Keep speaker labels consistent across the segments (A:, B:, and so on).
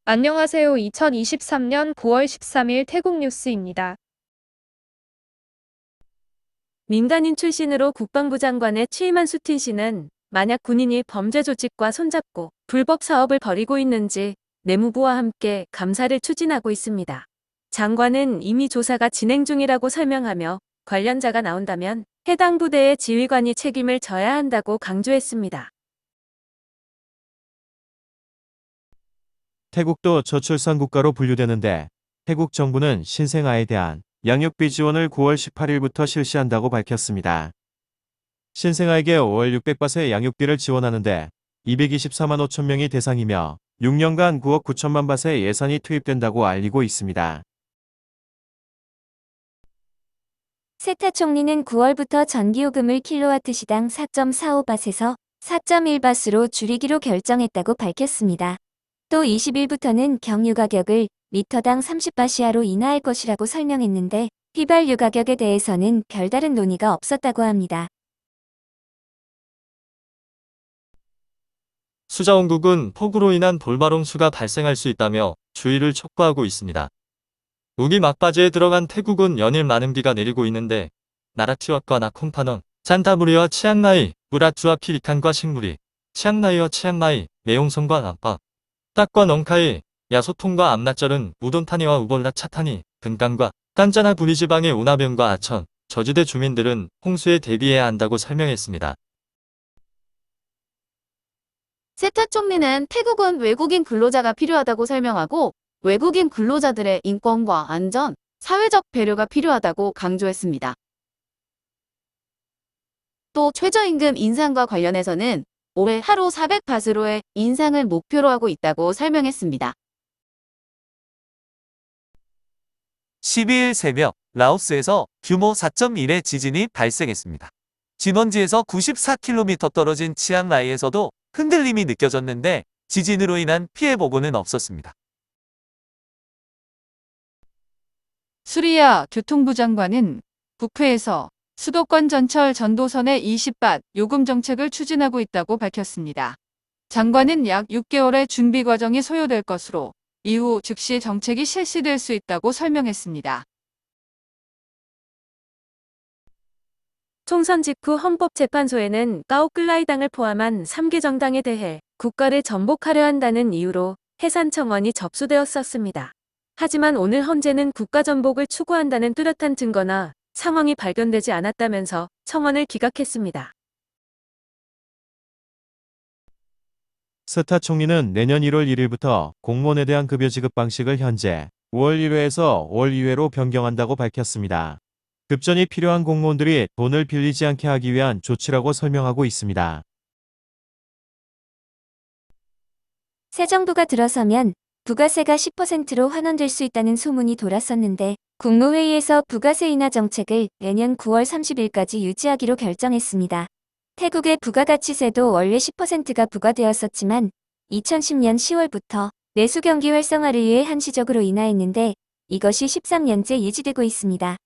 A: 안녕하세요. 2023년 9월 13일 태국 뉴스입니다.
B: 민간인 출신으로 국방부 장관에 취임한 수틴 씨는 만약 군인이 범죄 조직과 손잡고 불법 사업을 벌이고 있는지 내무부와 함께 감사를 추진하고 있습니다. 장관은 이미 조사가 진행 중이라고 설명하며 관련자가 나온다면 해당 부대의 지휘관이 책임을 져야 한다고 강조했습니다.
C: 태국도 저출산 국가로 분류되는데 태국 정부는 신생아에 대한 양육비 지원을 9월 18일부터 실시한다고 밝혔습니다. 신생아에게 월 600바트의 양육비를 지원하는데 224만 5천 명이 대상이며 6년간 9억 9천만 바트의 예산이 투입된다고 알리고 있습니다.
D: 세타 총리는 9월부터 전기요금을 킬로와트 시당 4.45바트에서 4.1바트로 줄이기로 결정했다고 밝혔습니다. 또 20일부터는 경유 가격을 리터당 30바트 이하로 인하할 것이라고 설명했는데 휘발유 가격에 대해서는 별다른 논의가 없었다고 합니다.
E: 수자원국은 폭우로 인한 돌발홍수가 발생할 수 있다며 주의를 촉구하고 있습니다. 우기 막바지에 들어간 태국은 연일 많은 비가 내리고 있는데 나라티와과 나콩파넌, 산타부리와 치앙마이, 무라투와 피리칸과 식무리, 치앙마이와 치앙마이, 매용성과 남파, 딱과 넝카이, 야소통과 암나절은 우돈타니와 우볼라 차타니, 근강과 깐짜나 부리지방의 우나병과 아천, 저지대 주민들은 홍수에 대비해야 한다고 설명했습니다.
F: 세타 총리는 태국은 외국인 근로자가 필요하다고 설명하고 외국인 근로자들의 인권과 안전, 사회적 배려가 필요하다고 강조했습니다. 또 최저임금 인상과 관련해서는 올해 하루 400바트로의 인상을 목표로 하고 있다고 설명했습니다.
G: 12일 새벽 라오스에서 규모 4.1의 지진이 발생했습니다. 진원지에서 94km 떨어진 치앙라이에서도 흔들림이 느껴졌는데 지진으로 인한 피해 보고는 없었습니다.
H: 수리야 교통부 장관은 국회에서 수도권 전철 전도선의 20밭 요금 정책을 추진하고 있다고 밝혔습니다. 장관은 약 6개월의 준비 과정이 소요될 것으로 이후 즉시 정책이 실시될 수 있다고 설명했습니다.
B: 총선 직후 헌법재판소에는 까오클라이당을 포함한 3개 정당에 대해 국가를 전복하려 한다는 이유로 해산 청원이 접수되었었습니다. 하지만 오늘 헌재는 국가 전복을 추구한다는 뚜렷한 증거나 상황이 발견되지 않았다면서 청원을 기각했습니다.
C: 스타 총리는 내년 1월 1일부터 공무원에 대한 급여 지급 방식을 현재 5월 1회에서 5월 2회로 변경한다고 밝혔습니다. 급전이 필요한 공무원들이 돈을 빌리지 않게 하기 위한 조치라고 설명하고 있습니다.
D: 새 정부가 들어서면 부가세가 10%로 환원될 수 있다는 소문이 돌았었는데 국무회의에서 부가세 인하 정책을 내년 9월 30일까지 유지하기로 결정했습니다. 태국의 부가가치세도 원래 10%가 부과되었었지만 2010년 10월부터 내수 경기 활성화를 위해 한시적으로 인하했는데 이것이 13년째 유지되고 있습니다.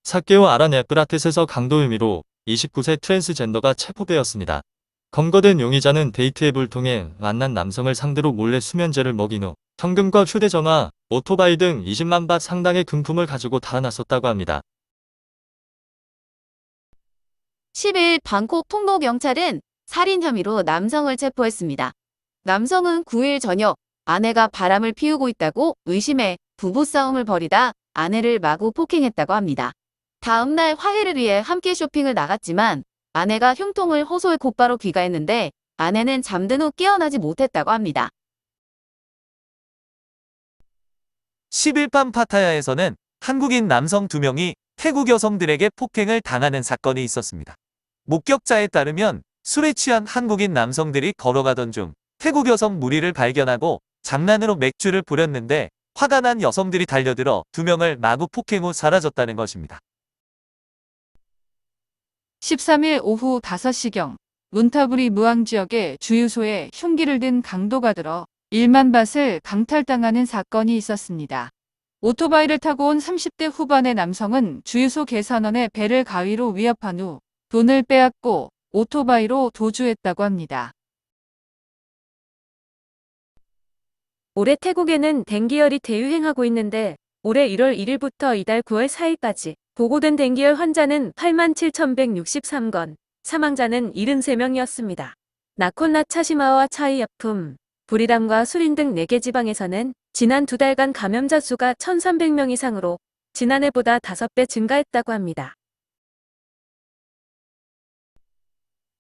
E: 사케오 아라네프라텟에서 강도 혐의로 29세 트랜스젠더가 체포되었습니다. 검거된 용의자는 데이트 앱을 통해 만난 남성을 상대로 몰래 수면제를 먹인 후 현금과 휴대전화, 오토바이 등 20만 바 상당의 금품을 가지고 달아났었다고 합니다.
F: 10일 방콕 통로경찰은 살인 혐의로 남성을 체포했습니다. 남성은 9일 저녁 아내가 바람을 피우고 있다고 의심해 부부싸움을 벌이다 아내를 마구 폭행했다고 합니다. 다음 날 화해를 위해 함께 쇼핑을 나갔지만 아내가 흉통을 호소해 곧바로 귀가했는데 아내는 잠든 후 깨어나지 못했다고 합니다.
G: 10일 밤 파타야에서는 한국인 남성 2명이 태국 여성들에게 폭행을 당하는 사건이 있었습니다. 목격자에 따르면 술에 취한 한국인 남성들이 걸어가던 중 태국 여성 무리를 발견하고 장난으로 맥주를 뿌렸는데 화가 난 여성들이 달려들어 2명을 마구 폭행 후 사라졌다는 것입니다.
H: 13일 오후 5시경 문타부리 무앙 지역의 주유소에 흉기를 든 강도가 들어 1만 밭을 강탈당하는 사건이 있었습니다. 오토바이를 타고 온 30대 후반의 남성은 주유소 계산원의 배를 가위로 위협한 후 돈을 빼앗고 오토바이로 도주했다고 합니다.
B: 올해 태국에는 댕기열이 대유행하고 있는데 올해 1월 1일부터 이달 9월 4일까지 보고된 댕기열 환자는 87,163건, 사망자는 73명이었습니다. 나콘나 차시마와 차이약품, 불이람과 수린 등 4개 지방에서는 지난 2달간 감염자 수가 1,300명 이상으로 지난해보다 5배 증가했다고 합니다.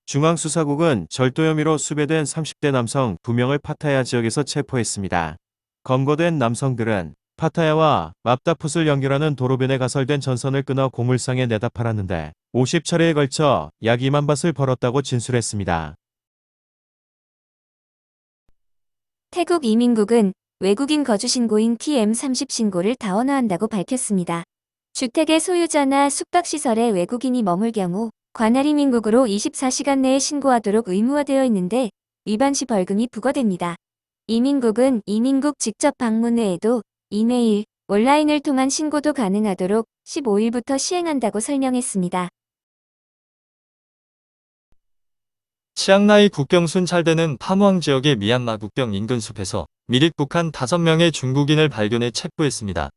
C: 중앙수사국은 절도 혐의로 수배된 30대 남성 2명을 파타야 지역에서 체포했습니다. 검거된 남성들은 파타야와 맙다풋을 연결하는 도로변에 가설된 전선을 끊어 고물상에 내다 팔았는데 50차례에 걸쳐 약 2만 밭을 벌었다고 진술했습니다.
D: 태국 이민국은 외국인 거주 신고인 TM30 신고를 다원화한다고 밝혔습니다. 주택의 소유자나 숙박시설에 외국인이 머물 경우 관할 이민국으로 24시간 내에 신고하도록 의무화되어 있는데 위반 시 벌금이 부과됩니다. 이민국은 이민국 직접 방문 외에도 이메일, 온라인을 통한 신고도 가능하도록 15일부터 시행한다고 설명했습니다.
E: 치앙라이 국경 순찰대는 파무앙 지역의 미얀마 국경 인근 숲에서 미립 북한 5명의 중국인을 발견해 체포했습니다.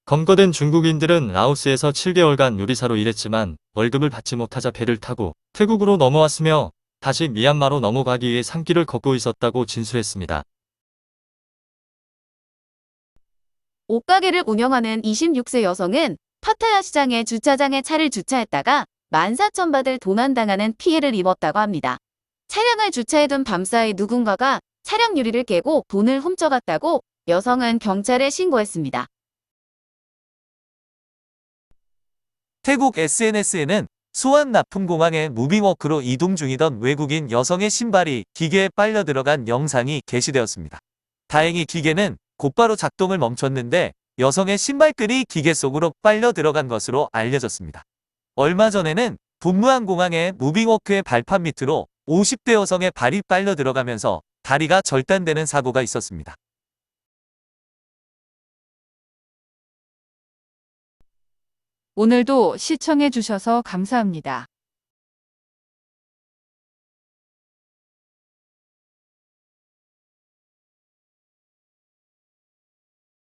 E: 검거된 중국인들은 라오스에서 7개월간 요리사로 일했지만 월급을 받지 못하자 배를 타고 태국으로 넘어왔으며 다시 미얀마로 넘어가기 위해 산길을 걷고 있었다고 진술했습니다.
F: 옷가게를 운영하는 26세 여성은 파타야 시장의 주차장에 차를 주차했다가 14,000바트를 도난당하는 피해를 입었다고 합니다. 차량을 주차해둔 밤사이 누군가가 차량 유리를 깨고 돈을 훔쳐갔다고 여성은 경찰에 신고했습니다.
G: 태국 SNS에는 수완 납품공항에 무빙워크로 이동 중이던 외국인 여성의 신발이 기계에 빨려 들어간 영상이 게시되었습니다. 다행히 기계는 곧바로 작동을 멈췄는데 여성의 신발끈이 기계 속으로 빨려 들어간 것으로 알려졌습니다. 얼마 전에는 분무안 공항의 무빙워크의 발판 밑으로 50대 여성의 발이 빨려 들어가면서 다리가 절단되는 사고가 있었습니다.
H: 오늘도 시청해 주셔서 감사합니다.